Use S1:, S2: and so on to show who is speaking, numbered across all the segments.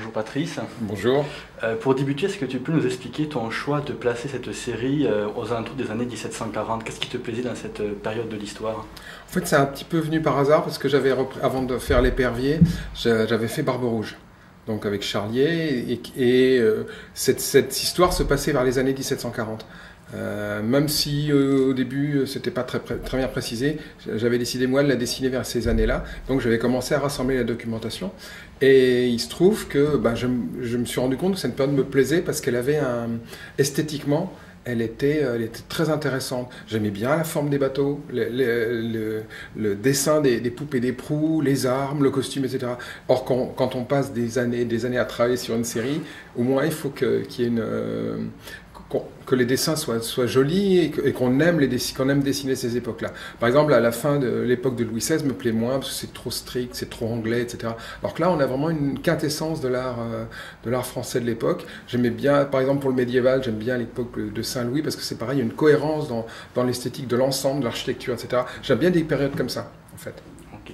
S1: Bonjour Patrice.
S2: Bonjour.
S1: Pour débuter, est-ce que tu peux nous expliquer ton choix de placer cette série aux alentours des années 1740? Qu'est-ce qui te plaisait dans cette période de l'histoire?
S2: En fait, c'est un petit peu venu par hasard parce que avant de faire L'Épervier, j'avais fait Barbe Rouge. Donc avec Charlier, cette histoire se passait vers les années 1740. Même si au début c'était pas très bien précisé, j'avais décidé moi de la dessiner vers ces années-là, donc j'avais commencé à rassembler la documentation et il se trouve que je me suis rendu compte que cette période me plaisait parce qu'elle avait esthétiquement elle était très intéressante. J'aimais bien la forme des bateaux, le dessin des poupées d'éperons, les armes, le costume, etc. Or, quand on passe des années à travailler sur une série, au moins il faut qu'il y ait que les dessins soient jolis et qu'on aime dessiner ces époques-là. Par exemple, à la fin de l'époque de Louis XVI me plaît moins parce que c'est trop strict, c'est trop anglais, etc. Alors que là, on a vraiment une quintessence de l'art français de l'époque. J'aimais bien, par exemple pour le médiéval, j'aime bien l'époque de Saint-Louis parce que c'est pareil, il y a une cohérence dans l'esthétique de l'ensemble, de l'architecture, etc. J'aime bien des périodes comme ça, en fait.
S1: Okay.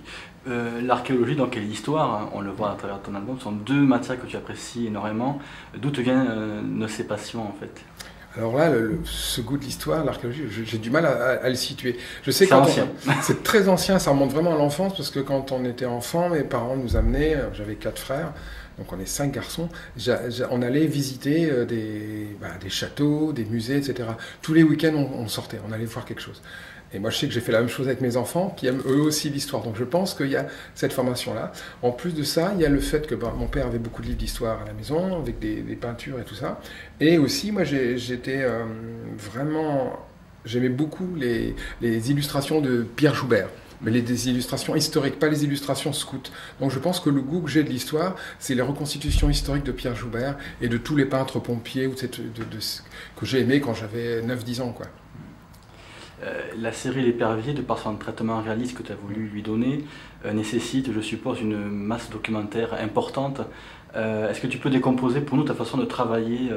S1: L'archéologie donc, et l'histoire, hein, on le voit à travers ton album, sont deux matières que tu apprécies énormément. D'où te viennent ces passions en fait?
S2: Alors là, ce goût de l'histoire, l'archéologie, j'ai du mal à le situer. Je sais
S1: c'est ancien.
S2: C'est très ancien, ça remonte vraiment à l'enfance, parce que quand on était enfant, mes parents nous amenaient, j'avais 4 frères, donc on est 5 garçons, on allait visiter des châteaux, des musées, etc. Tous les week-ends, on sortait, on allait voir quelque chose. Et moi, je sais que j'ai fait la même chose avec mes enfants, qui aiment eux aussi l'histoire. Donc je pense qu'il y a cette formation-là. En plus de ça, il y a le fait que mon père avait beaucoup de livres d'histoire à la maison, avec des peintures et tout ça. Et aussi, moi, j'aimais beaucoup les illustrations de Pierre Joubert. Mais des illustrations historiques, pas les illustrations scouts. Donc je pense que le goût que j'ai de l'histoire, c'est les reconstitutions historiques de Pierre Joubert et de tous les peintres pompiers que j'ai aimé quand j'avais 9-10 ans, quoi.
S1: La série L'Épervier, de par son traitement réaliste que tu as voulu lui donner, nécessite, je suppose, une masse documentaire importante. Est-ce que tu peux décomposer pour nous ta façon de travailler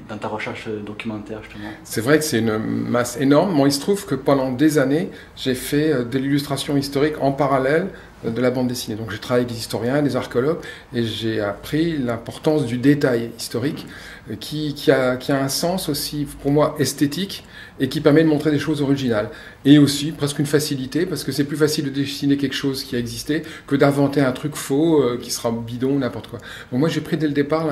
S1: dans ta recherche documentaire, justement?
S2: C'est vrai que c'est une masse énorme. Bon, il se trouve que pendant des années, j'ai fait de l'illustration historique en parallèle de la bande dessinée. Donc j'ai travaillé avec des historiens, des archéologues, et j'ai appris l'importance du détail historique qui a un sens aussi, pour moi, esthétique, et qui permet de montrer des choses originales. Et aussi, presque une facilité, parce que c'est plus facile de dessiner quelque chose qui a existé que d'inventer un truc faux qui sera bidon, n'importe quoi. Donc moi, j'ai pris dès le départ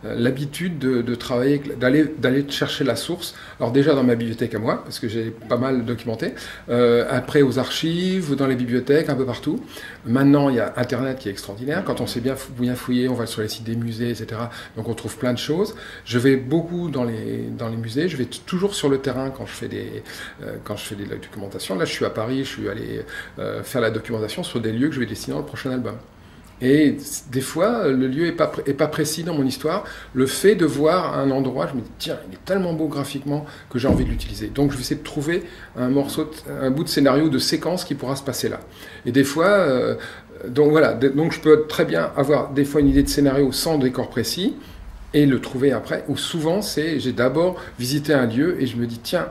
S2: l'habitude de travailler, d'aller chercher la source. Alors déjà dans ma bibliothèque à moi, parce que j'ai pas mal documenté, après aux archives, dans les bibliothèques, un peu partout. Maintenant, il y a Internet qui est extraordinaire. Quand on sait bien fouiller, on va sur les sites des musées, etc. Donc on trouve plein de choses. Je vais beaucoup dans les musées. Je vais toujours sur le terrain quand je fais de la documentation. Là, je suis à Paris. Je suis allé faire la documentation sur des lieux que je vais dessiner dans le prochain album. Et des fois, le lieu est pas précis dans mon histoire. Le fait de voir un endroit, je me dis, tiens, il est tellement beau graphiquement que j'ai envie de l'utiliser. Donc, je vais essayer de trouver un bout de scénario, de séquence qui pourra se passer là. Et des fois, donc voilà, donc je peux très bien avoir des fois une idée de scénario sans décor précis et le trouver après. Ou souvent, j'ai d'abord visité un lieu et je me dis, tiens,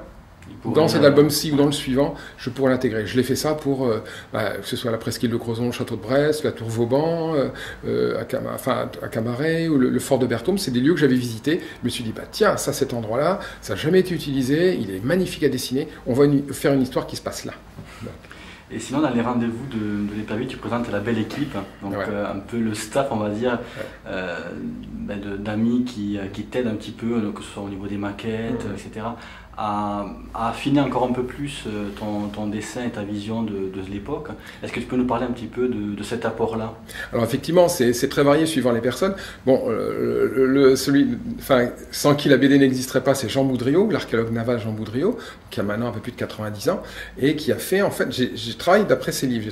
S2: dans cet album-ci ou dans le suivant, je pourrais l'intégrer. Je l'ai fait ça pour que ce soit la presqu'île de Crozon, le château de Brest, la tour Vauban, à Camaret ou le fort de Berthaume. C'est des lieux que j'avais visités. Je me suis dit, tiens, ça, cet endroit-là, ça n'a jamais été utilisé, il est magnifique à dessiner, on va faire une histoire qui se passe là. Donc.
S1: Et sinon, dans les rendez-vous de L'Épervier, tu présentes la belle équipe, donc ouais. Un peu le staff, on va dire, ouais. D'amis qui t'aident un petit peu, que ce soit au niveau des maquettes, etc., à affiner encore un peu plus ton dessin et ta vision de l'époque. Est-ce que tu peux nous parler un petit peu de cet apport-là? Alors
S2: effectivement, c'est très varié suivant les personnes. Bon, sans qui la BD n'existerait pas, c'est Jean Boudriot, l'archéologue naval Jean Boudriot, qui a maintenant un peu plus de 90 ans, et qui a fait, en fait, j'ai travaillé d'après ses livres,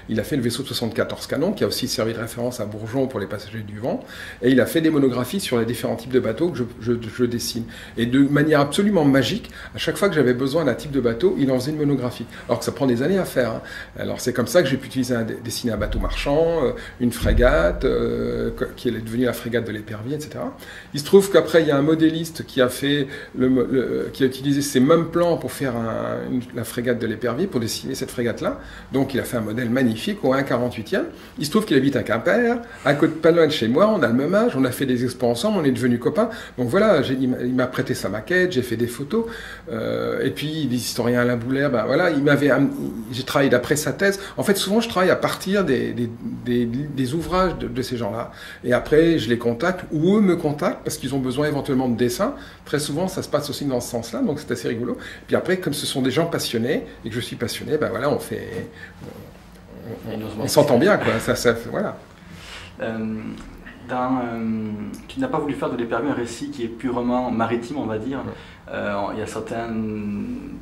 S2: il a fait le vaisseau de 74 canons, qui a aussi servi de référence à Bourgeon pour les passagers du vent, et il a fait des monographies sur les différents types de bateaux que je dessine. Et de manière absolue, absolument magique. À chaque fois que j'avais besoin d'un type de bateau, il en faisait une monographie. Alors que ça prend des années à faire. Hein. Alors c'est comme ça que j'ai pu dessiner un bateau marchand, une frégate, qui est devenue la frégate de l'Épervier, etc. Il se trouve qu'après, il y a un modéliste qui a utilisé ces mêmes plans pour faire la frégate de l'Épervier, pour dessiner cette frégate-là. Donc il a fait un modèle magnifique au 1,48e. Il se trouve qu'il habite à Quimper, à côté pas loin de chez moi, on a le même âge, on a fait des expos ensemble, on est devenus copains. Donc voilà, il m'a prêté sa maquette, j'ai fait des photos. Et puis les historiens Alain Boulaire, ben voilà, j'ai travaillé d'après sa thèse. En fait, souvent je travaille à partir des ouvrages de ces gens-là. Et après, je les contacte, ou eux me contactent, parce qu'ils ont besoin éventuellement de dessins. Très souvent, ça se passe aussi dans ce sens-là, donc c'est assez rigolo. Puis après, comme ce sont des gens passionnés, et que je suis passionné, ben voilà, on s'entend bien, quoi. Voilà.
S1: Tu n'as pas voulu faire de l'Épervier un récit qui est purement maritime, on va dire. Il y a certains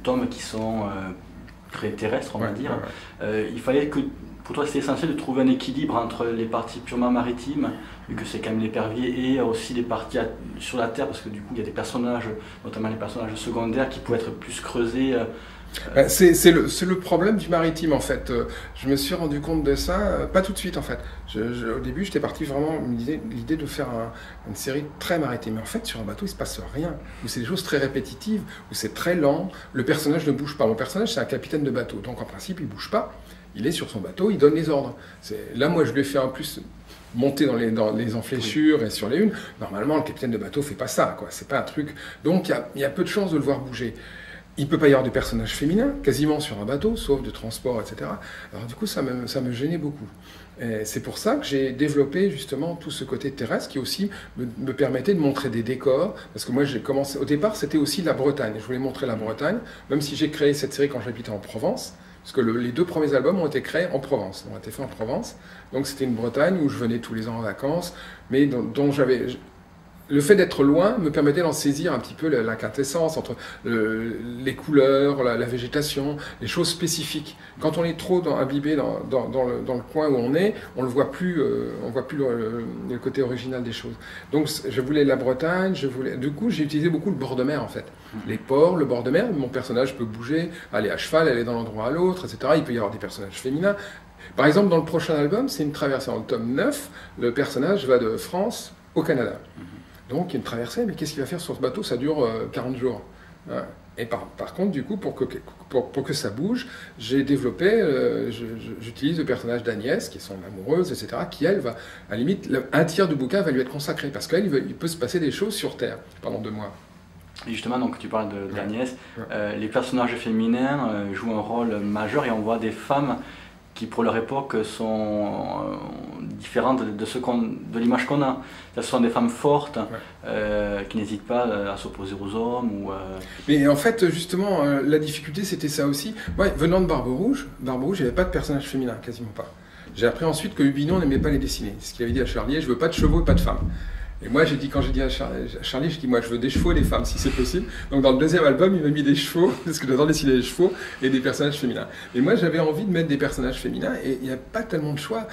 S1: tomes qui sont très terrestres, on va dire. Il fallait que, pour toi, c'était essentiel de trouver un équilibre entre les parties purement maritimes, vu que c'est quand même l'Épervier, et aussi les parties sur la terre, parce que du coup, il y a des personnages, notamment les personnages secondaires, qui pouvaient être plus creusés.
S2: C'est le problème du maritime, en fait. Je me suis rendu compte de ça, pas tout de suite, en fait. Au début, j'étais parti vraiment l'idée de faire une série très maritime. Mais en fait, sur un bateau, il ne se passe rien. Où c'est des choses très répétitives, où c'est très lent. Le personnage ne bouge pas. Mon personnage, c'est un capitaine de bateau. Donc, en principe, il ne bouge pas. Il est sur son bateau, il donne les ordres. Là, moi, je lui ai fait en plus monter dans les enfléchures et sur les unes. Normalement, le capitaine de bateau ne fait pas ça, quoi. C'est pas un truc... Donc, il y a peu de chances de le voir bouger. Il ne peut pas y avoir de personnages féminins, quasiment sur un bateau, sauf de transport, etc. Alors du coup, ça me gênait beaucoup. C'est pour ça que j'ai développé justement tout ce côté terrestre qui aussi me permettait de montrer des décors. Parce que moi, j'ai commencé... Au départ, c'était aussi la Bretagne. Je voulais montrer la Bretagne, même si j'ai créé cette série quand j'habitais en Provence. Parce que les 2 premiers albums ont été créés en Provence, ont été faits en Provence. Donc c'était une Bretagne où je venais tous les ans en vacances, mais dont j'avais... Le fait d'être loin me permettait d'en saisir un petit peu la quintessence entre les couleurs, la végétation, les choses spécifiques. Quand on est trop imbibé dans le coin où on est, on ne voit plus le côté original des choses. Donc je voulais la Bretagne, du coup j'ai utilisé beaucoup le bord de mer en fait. Les ports, le bord de mer, mon personnage peut bouger, aller à cheval, aller d'un endroit à l'autre, etc. Il peut y avoir des personnages féminins. Par exemple, dans le prochain album, c'est une traversée. Dans le tome 9, le personnage va de France au Canada. Donc il y a une traversée, mais qu'est-ce qu'il va faire sur ce bateau? Ça dure 40 jours. Et par contre, du coup, pour que ça bouge, j'ai développé, j'utilise le personnage d'Agnès, qui est son amoureuse, etc., qui, elle, va, à la limite, un tiers du bouquin va lui être consacré, parce qu'elle, il peut se passer des choses sur Terre pendant 2 mois.
S1: Et justement, donc, tu parles d'Agnès, les personnages féminins jouent un rôle majeur, et on voit des femmes qui pour leur époque sont différentes de l'image qu'on a. Ce sont des femmes fortes, qui n'hésitent pas à s'opposer aux hommes.
S2: Mais en fait, justement, la difficulté, c'était ça aussi. Moi, venant de Barbe Rouge, il n'y avait pas de personnage féminin, quasiment pas. J'ai appris ensuite que Hubinon n'aimait pas les dessiner. Ce qu'il avait dit à Charlier, je veux pas de chevaux et pas de femmes. Et moi, quand j'ai dit à Charlie, j'ai dit, moi, je veux des chevaux et des femmes, si c'est possible. Donc, dans le 2e album, il m'a mis des chevaux, parce que j'adore dessiner des chevaux, et des personnages féminins. Et moi, j'avais envie de mettre des personnages féminins, et il n'y a pas tellement de choix.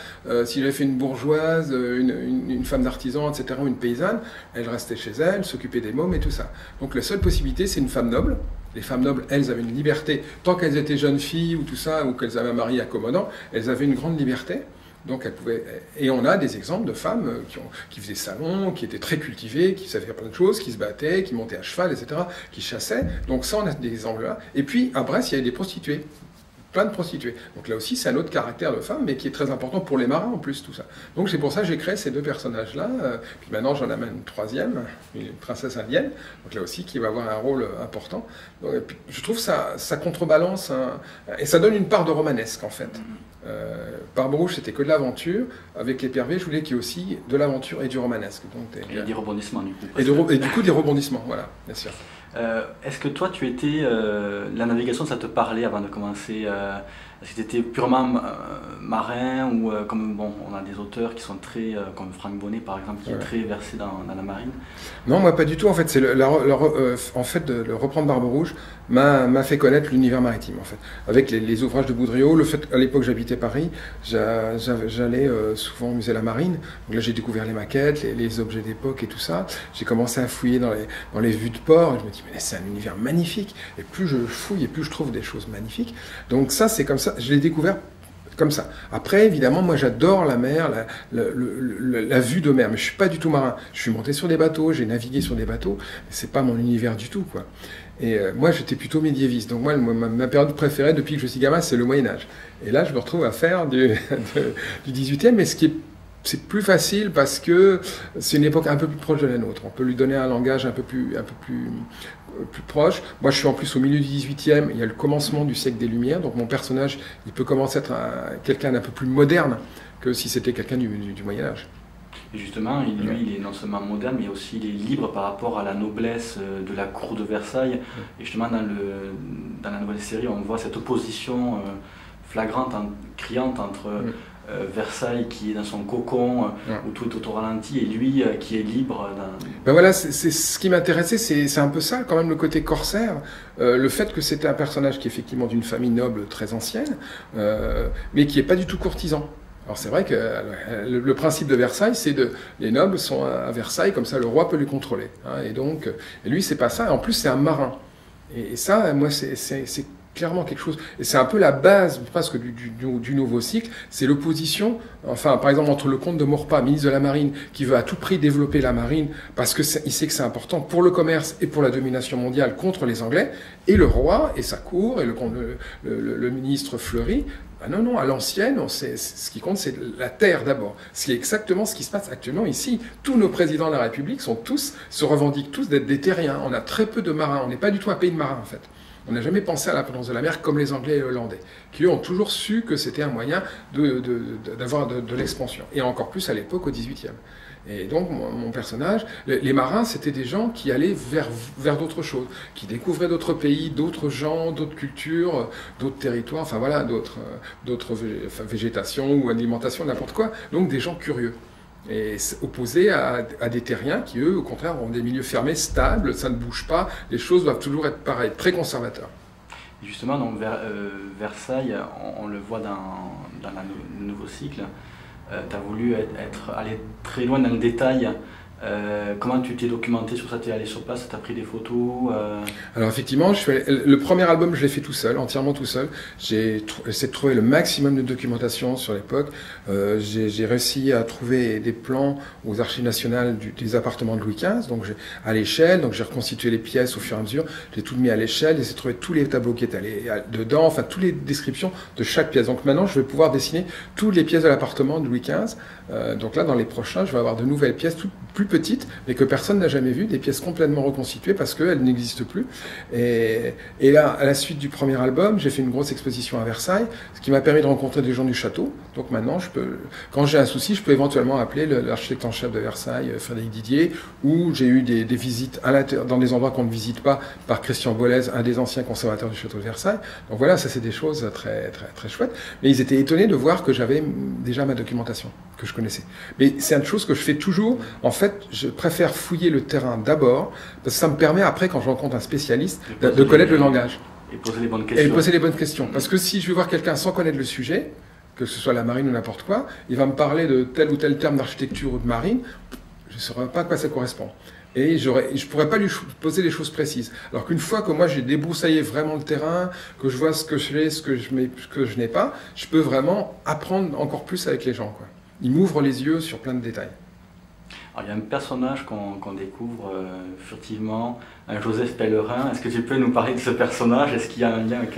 S2: Si j'avais fait une bourgeoise, une femme d'artisan, etc., ou une paysanne, elle restait chez elle, s'occupait des mômes et tout ça. Donc, la seule possibilité, c'est une femme noble. Les femmes nobles, elles avaient une liberté. Tant qu'elles étaient jeunes filles, ou tout ça, ou qu'elles avaient un mari accommodant, elles avaient une grande liberté. Donc elle pouvait... Et on a des exemples de femmes qui faisaient salon, qui étaient très cultivées, qui savaient faire plein de choses, qui se battaient, qui montaient à cheval, etc., qui chassaient. Donc ça, on a des exemples-là. Et puis, à Brest, il y avait des prostituées. Plein de prostituées. Donc là aussi, c'est un autre caractère de femme, mais qui est très important pour les marins en plus, tout ça. Donc c'est pour ça que j'ai créé ces 2 personnages-là. Puis maintenant, j'en amène une 3e, une princesse indienne, donc là aussi, qui va avoir un rôle important. Donc, je trouve que ça contrebalance, et ça donne une part de romanesque, en fait. Barbe Rouge, c'était que de l'aventure. Avec l'Épervier, je voulais qu'il y ait aussi de l'aventure et du romanesque. Donc,
S1: et des rebondissements, du coup.
S2: Et du coup, des rebondissements, voilà, bien sûr.
S1: Est-ce que toi, la navigation, ça te parlait avant de commencer? Est-ce que tu étais purement marin ou comme on a des auteurs qui sont très, comme Franck Bonnet par exemple, qui est très versé dans la marine?
S2: Non, moi pas du tout. En fait, de reprendre Barbe Rouge m'a fait connaître l'univers maritime. En fait, avec les ouvrages de Boudriot, le fait qu'à l'époque j'habitais Paris, j'allais souvent au musée de la Marine. Donc là, j'ai découvert les maquettes, les objets d'époque et tout ça. J'ai commencé à fouiller dans les vues de port. Et je me dis dis, mais c'est un univers magnifique. Et plus je fouille, et plus je trouve des choses magnifiques. Donc ça, c'est comme ça. Je l'ai découvert comme ça. Après, évidemment, moi, j'adore la mer, la vue de mer. Mais je suis pas du tout marin. Je suis monté sur des bateaux, j'ai navigué sur des bateaux. Mais c'est pas mon univers du tout, quoi. Et moi, j'étais plutôt médiéviste. Donc moi, ma période préférée depuis que je suis gamin, c'est le Moyen-Âge. Et là, je me retrouve à faire du 18e, mais c'est plus facile parce que c'est une époque un peu plus proche de la nôtre. On peut lui donner un langage un peu plus proche. Moi, je suis en plus au milieu du 18e. Il y a le commencement du siècle des Lumières. Donc mon personnage, il peut commencer à être quelqu'un d'un peu plus moderne que si c'était quelqu'un du Moyen-Âge.
S1: Et justement, lui, il est non seulement moderne, mais aussi il est libre par rapport à la noblesse de la cour de Versailles. Et justement, dans la nouvelle série, on voit cette opposition flagrante, criante entre Versailles qui est dans son cocon, où tout est au ralenti, et lui qui est libre.
S2: Ben voilà, c'est ce qui m'intéressait, c'est un peu ça, quand même, le côté corsaire. Le fait que c'était un personnage qui est effectivement d'une famille noble très ancienne, mais qui n'est pas du tout courtisan. Alors c'est vrai que le principe de Versailles, c'est les nobles sont à Versailles, comme ça le roi peut les contrôler. Hein, et lui, c'est pas ça. Et en plus, c'est un marin. Et ça, moi, c'est clairement quelque chose. Et c'est un peu la base presque du nouveau cycle. C'est l'opposition, enfin, par exemple, entre le comte de Maurepas, ministre de la Marine, qui veut à tout prix développer la marine parce qu'il sait que c'est important pour le commerce et pour la domination mondiale contre les Anglais, et le roi et sa cour et le ministre Fleury. Ah non, à l'ancienne, ce qui compte, c'est la terre d'abord. C'est exactement ce qui se passe actuellement ici. Tous nos présidents de la République se revendiquent tous d'être des terriens. On a très peu de marins. On n'est pas du tout un pays de marins, en fait. On n'a jamais pensé à l'indépendance de la mer comme les Anglais et les Hollandais, qui eux ont toujours su que c'était un moyen d'avoir de l'expansion. Et encore plus à l'époque, au XVIIIe. Et donc, mon personnage, les marins, c'était des gens qui allaient vers d'autres choses, qui découvraient d'autres pays, d'autres gens, d'autres cultures, d'autres territoires, enfin voilà, d'autres végétations ou alimentations, n'importe quoi. Donc, des gens curieux. Et opposés à des terriens qui, eux, au contraire, ont des milieux fermés, stables, ça ne bouge pas, les choses doivent toujours être pareilles, très conservateurs.
S1: Et justement, donc, Versailles, on le voit dans le nouveau cycle, tu as voulu aller très loin dans le détail. Comment tu t'es documenté sur ça? Tu es allé sur place, tu as pris des photos
S2: Alors effectivement, le premier album, je l'ai fait tout seul, entièrement tout seul. J'ai essayé de trouver le maximum de documentation sur l'époque. J'ai réussi à trouver des plans aux archives nationales des appartements de Louis XV, donc à l'échelle. Donc j'ai reconstitué les pièces au fur et à mesure. J'ai tout mis à l'échelle, j'ai essayé de trouver tous les tableaux qui étaient dedans, enfin toutes les descriptions de chaque pièce. Donc maintenant, je vais pouvoir dessiner toutes les pièces de l'appartement de Louis XV. Donc là, dans les prochains, je vais avoir de nouvelles pièces, toutes plus petites, mais que personne n'a jamais vues, des pièces complètement reconstituées parce qu'elles n'existent plus. Et là, à la suite du premier album, j'ai fait une grosse exposition à Versailles, ce qui m'a permis de rencontrer des gens du château. Donc maintenant, quand j'ai un souci, je peux éventuellement appeler l'architecte en chef de Versailles, Frédéric Didier, ou j'ai eu des visites à l'intérieur, dans des endroits qu'on ne visite pas, par Christian Bollez, un des anciens conservateurs du château de Versailles. Donc voilà, ça c'est des choses très, très, très chouettes. Mais ils étaient étonnés de voir que j'avais déjà ma documentation, que je connaissais. Mais c'est une chose que je fais toujours. En fait, je préfère fouiller le terrain d'abord, parce que ça me permet après, quand je rencontre un spécialiste, de connaître le langage.
S1: Et poser les bonnes questions.
S2: Et poser les bonnes questions. Parce que si je vais voir quelqu'un sans connaître le sujet, que ce soit la marine ou n'importe quoi, il va me parler de tel ou tel terme d'architecture ou de marine, je ne saurais pas à quoi ça correspond. Et je ne pourrais pas lui poser les choses précises. Alors qu'une fois que moi j'ai débroussaillé vraiment le terrain, que je vois ce que je ce que je n'ai pas, je peux vraiment apprendre encore plus avec les gens, quoi. Il m'ouvre les yeux sur plein de détails.
S1: Alors, il y a un personnage qu'on découvre furtivement, un Joseph Pellerin. Est-ce que tu peux nous parler de ce personnage? Est-ce qu'il y a un lien avec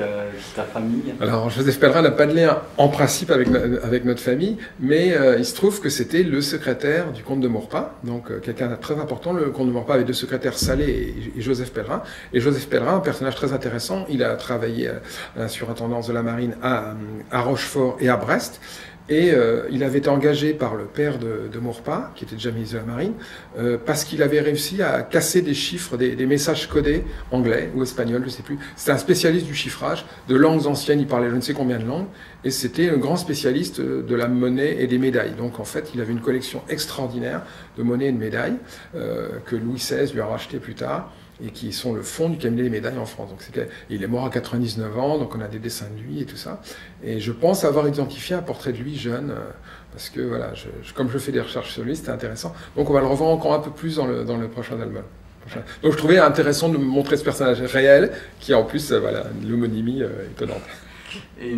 S1: ta famille? Alors,
S2: Joseph Pellerin n'a pas de lien en principe avec notre famille, mais il se trouve que c'était le secrétaire du comte de Maurepas, donc quelqu'un de très important. Le comte de Maurepas avait deux secrétaires, Salé et Joseph Pellerin. Et Joseph Pellerin, un personnage très intéressant, il a travaillé à la surintendance de la marine à Rochefort et à Brest. Et il avait été engagé par le père de Maurepas, qui était déjà ministre de la Marine, parce qu'il avait réussi à casser des chiffres, des messages codés anglais ou espagnols, je ne sais plus. C'était un spécialiste du chiffrage, de langues anciennes, il parlait je ne sais combien de langues, et c'était un grand spécialiste de la monnaie et des médailles. Donc en fait, il avait une collection extraordinaire de monnaies et de médailles que Louis XVI lui a racheté plus tard, et qui sont le fond du cabinet des médailles en France. Donc il est mort à 99 ans, donc on a des dessins de lui et tout ça. Et je pense avoir identifié un portrait de lui jeune, parce que voilà, comme je fais des recherches sur lui, c'était intéressant. Donc on va le revoir encore un peu plus dans le prochain album. Donc je trouvais intéressant de me montrer ce personnage réel, qui en plus, voilà, l'homonymie étonnante.
S1: Et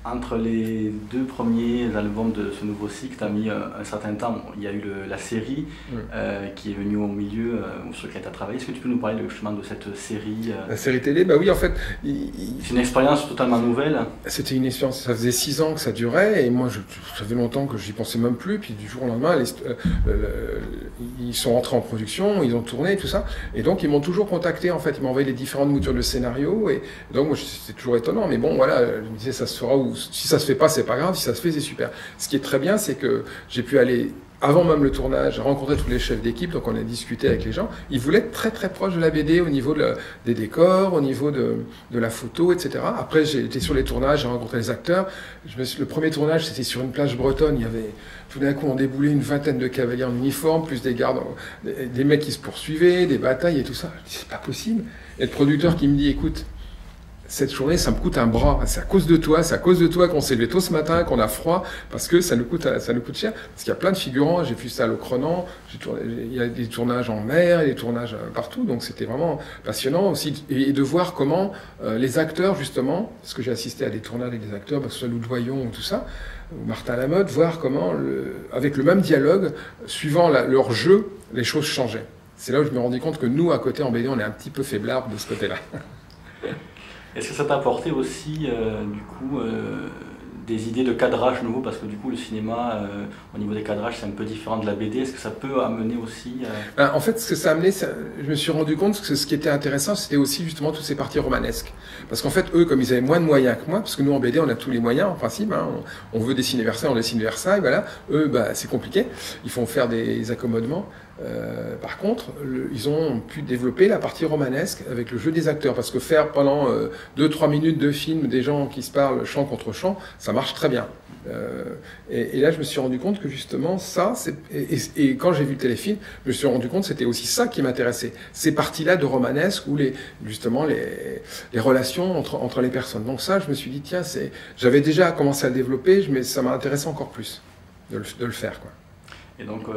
S1: entre les 2 premiers albums de ce nouveau cycle, tu as mis un certain temps. Il y a eu la série qui est venue au milieu, sur laquelle tu as travaillé. Est-ce que tu peux nous parler justement de cette série
S2: La série télé, bah oui, en fait.
S1: C'est une expérience totalement nouvelle.
S2: C'était une expérience, ça faisait 6 ans que ça durait, et moi, ça fait longtemps que j'y pensais même plus. Puis du jour au lendemain, ils sont rentrés en production, ils ont tourné, tout ça. Et donc, ils m'ont toujours contacté, en fait. Ils m'ont envoyé les différentes moutures de scénario. Et donc, moi, c'était toujours étonnant. Mais bon, voilà, je me disais, ça se fera ou si ça se fait pas, c'est pas grave. Si ça se fait, c'est super. Ce qui est très bien, c'est que j'ai pu aller, avant même le tournage, rencontrer tous les chefs d'équipe. Donc, on a discuté avec les gens. Ils voulaient être très, très proches de la BD au niveau des décors, au niveau de la photo, etc. Après, j'ai été sur les tournages, j'ai rencontré les acteurs. Le premier tournage, c'était sur une plage bretonne. Il y avait, tout d'un coup, on déboulait une vingtaine de cavaliers en uniforme, plus des gardes, des mecs qui se poursuivaient, des batailles et tout ça. Je dis, c'est pas possible. Et le producteur qui me dit, écoute, cette journée, ça me coûte un bras. C'est à cause de toi. C'est à cause de toi qu'on s'est levé tôt ce matin, qu'on a froid, parce que ça nous coûte cher. Parce qu'il y a plein de figurants. J'ai vu ça à l'Ocronan. Il y a des tournages en mer, des tournages partout. Donc c'était vraiment passionnant aussi. Et de voir comment les acteurs, justement, parce que j'ai assisté à des tournages avec des acteurs, que ce soit Lou Doyon ou tout ça, ou Martin Lamotte, voir comment, avec le même dialogue, suivant leur jeu, les choses changeaient. C'est là où je me rendais compte que nous, à côté, en BD, on est un petit peu faiblards de ce côté-là.
S1: Est-ce que ça t'a apporté aussi, du coup, des idées de cadrage nouveau? Parce que du coup, le cinéma, au niveau des cadrages, c'est un peu différent de la BD. Est-ce que ça peut amener aussi...
S2: En fait, ce que ça a amené, je me suis rendu compte que ce qui était intéressant, c'était aussi justement toutes ces parties romanesques. Parce qu'en fait, eux, comme ils avaient moins de moyens que moi, parce que nous, en BD, on a tous les moyens, en principe, hein, on veut dessiner Versailles, on dessine Versailles, voilà. Eux, bah, c'est compliqué. Il faut faire des accommodements. Par contre, ils ont pu développer la partie romanesque avec le jeu des acteurs, parce que faire pendant 2-3 minutes de film des gens qui se parlent chant contre chant, ça marche très bien. Et là, je me suis rendu compte que justement, ça, et quand j'ai vu le téléfilm, je me suis rendu compte que c'était aussi ça qui m'intéressait. Ces parties-là de romanesque, où justement les relations entre les personnes. Donc ça, je me suis dit, tiens, j'avais déjà commencé à le développer, mais ça m'a intéressé encore plus de le faire, quoi.
S1: Et donc,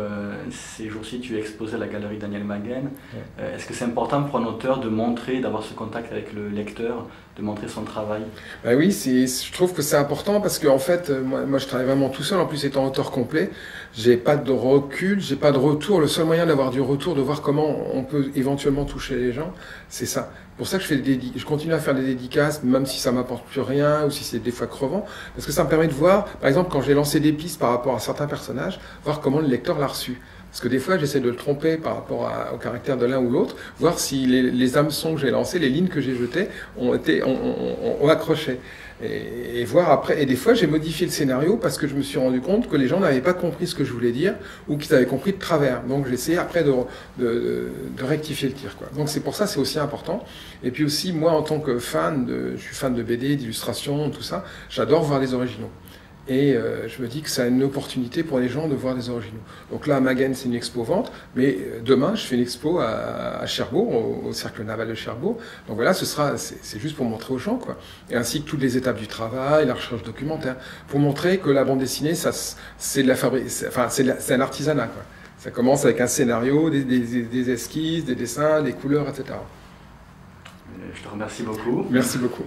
S1: ces jours-ci, tu es exposé à la galerie Daniel Maguen. Est-ce que c'est important pour un auteur de montrer, d'avoir ce contact avec le lecteur, de montrer son travail?
S2: Ben oui, je trouve que c'est important parce que en fait, moi, je travaille vraiment tout seul. En plus, étant auteur complet, j'ai pas de recul, j'ai pas de retour. Le seul moyen d'avoir du retour, de voir comment on peut éventuellement toucher les gens, c'est ça. Pour ça que je continue à faire des dédicaces, même si ça m'apporte plus rien ou si c'est des fois crevant, parce que ça me permet de voir, par exemple, quand j'ai lancé des pistes par rapport à certains personnages, voir comment le lecteur l'a reçu. Parce que des fois, j'essaie de le tromper par rapport au caractère de l'un ou l'autre, voir si les hameçons que j'ai lancés, les lignes que j'ai jetées, ont accroché. Et voir après. Et des fois, j'ai modifié le scénario parce que je me suis rendu compte que les gens n'avaient pas compris ce que je voulais dire ou qu'ils avaient compris de travers. Donc, j'ai essayé après de rectifier le tir, quoi. Donc, c'est pour ça, c'est aussi important. Et puis aussi, moi, en tant que je suis fan de BD, d'illustration, tout ça, j'adore voir les originaux. Et je me dis que c'est une opportunité pour les gens de voir des originaux. Donc là, à Maguen, c'est une expo vente, mais demain, je fais une expo à Cherbourg, au Cercle Naval de Cherbourg. Donc voilà, c'est juste pour montrer aux gens, quoi. Et ainsi que toutes les étapes du travail, la recherche documentaire, pour montrer que la bande dessinée, c'est un artisanat, quoi. Ça commence avec un scénario, des esquisses, des dessins, des couleurs, etc.
S1: Je te remercie beaucoup.
S2: Merci beaucoup.